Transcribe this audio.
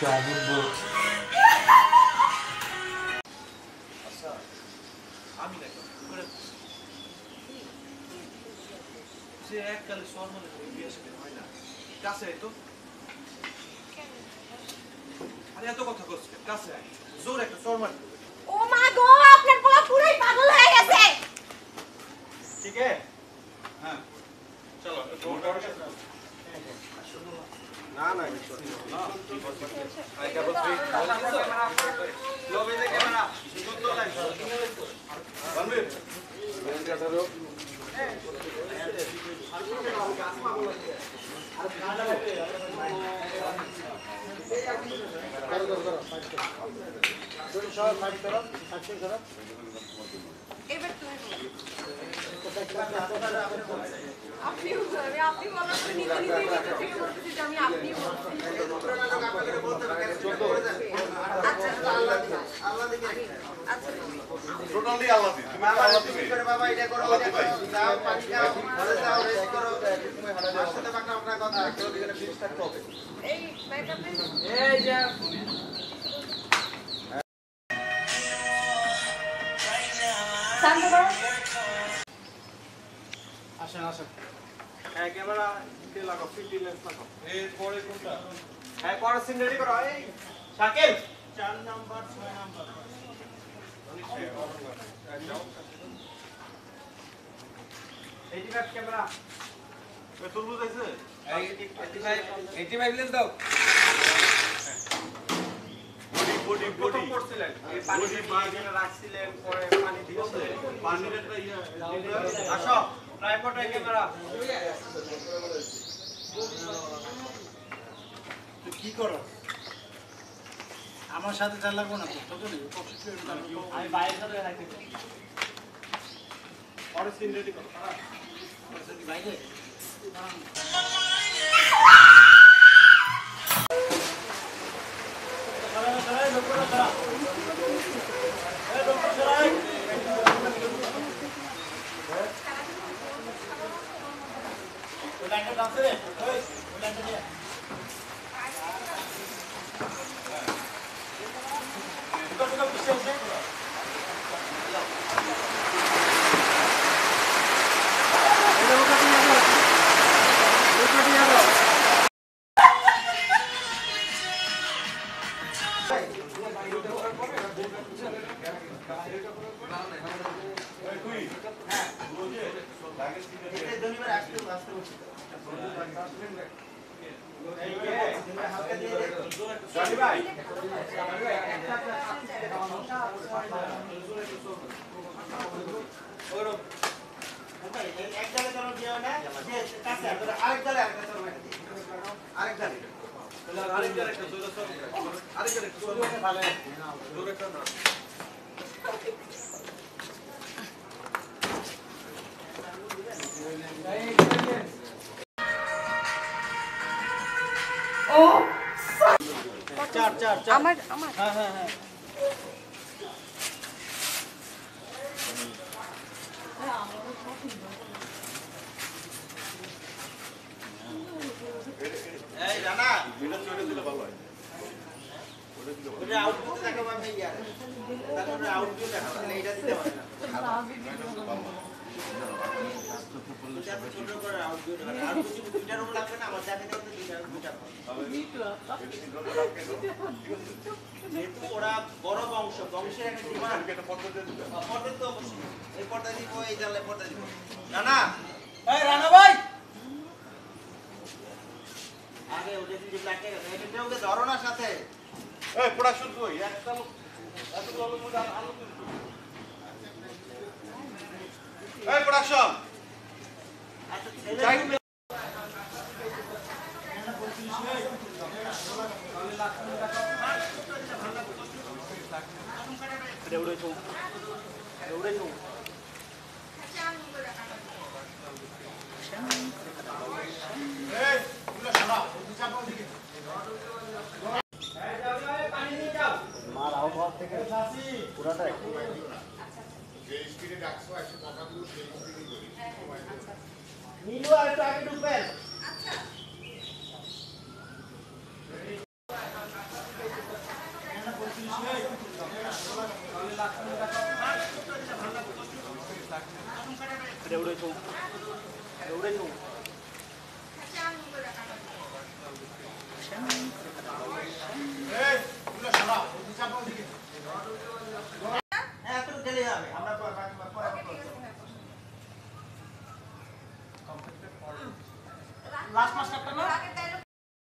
দাদু আচ্ছা আমি দেখো করে যে এককালে সরমনে বিয়ে সাথে হয় না কাছে আয় তো আরে এত কথা কইছ কাছে আয় জোর একটা সরমান ও মা গো আপনার পোলা পুরাই পাগল হয়ে গেছে ঠিক আছে হ্যাঁ চলো দৌড়াও না না না আই কেবল তুই লোবে দে ক্যামেরা সুন্দর লাইন বলবি এটা ধরো এবার তুমি আপনি আপনি বলার পরে নিজে নিজে ভিতর থেকে বলতেছি যে আমি আপনি বলছি আচ্ছা আল্লাহ দিকে আচ্ছা টোটালি আল্লাহ দিবে তুমি আল্লাহ দিবে করে বাবা এটা করো যাও পানি খাও ঘরে যাও রেস্ট করো তুমি হারার সাথে বাকি আপনার কথা কেউ দিকে ফিক্স থাকতে হবে এই ব্যাকআপ এই যে শান্ত করো আসেন আসেন হ্যাঁ ক্যামেরা তে লাগাও ফিল্ড লেন্স লাগাও এর পরে কোনটা হ্যাঁ পরে সিন রেডি করো এই শাকিল 4 নাম্বার 6 নাম্বার এই দিকে ক্যামেরা ওই তুরবুজ আছে 85 লেন্স দাও বডি করছিলেন এই পানি দিয়ে রাখছিলেন পরে পানি দিয়েছে পানির একটা ইয়া আসো ট্রাইপডে ক্যামেরা তুই কি করো আমার সাথে চাল লাগবো না তো তো আমি বাইরের সাথে রাখতে পরে সিন রেডি করো বাইরে ও চার আমার হ্যাঁ হ্যাঁ হ্যাঁ এই জানা ভিডিও ছেড়ে দিলে ভালো হয় ওটা আউটপুট দেখাবো আমি ইয়ার তারপরে আউটপুট দেখাবো এইটা দিতে পারে না ছোট করে আউটপুট দেখাবো আর কিছু দুইটার উপর লাগবে না আমার দেখাতে হতে যেহেতু ওরা বড় বংশের একটা ডিমান্ড একটা পর্দা দিয়ে দিবে পর্দা তো অবশ্যই এই পর্দা দিব এই জানলে পর্দা দিব জানা এই রানা ভাই আগে ওদের যে ব্ল্যাক কে গেছে এটা ওকে ধরো না সাথে এই প্রোডাকশন কই একটা লোক এত লোক মুদা আলো এই প্রোডাকশন আচ্ছা ছেলে দেউড়েছো এই গুলো সরা চাপো দিকে এই যাও পানি নিয়ে যাও মার আউট হওয়ার থেকে পুরাটাই যে স্পিডে ডাকছো এসে কথাগুলো সেই স্পিডে করি নীলু আর একটু আগে ঢুকবেন আচ্ছা হ্যাঁ একটু গেলে যাবে আমরা লাস্ট মাস্টারটা না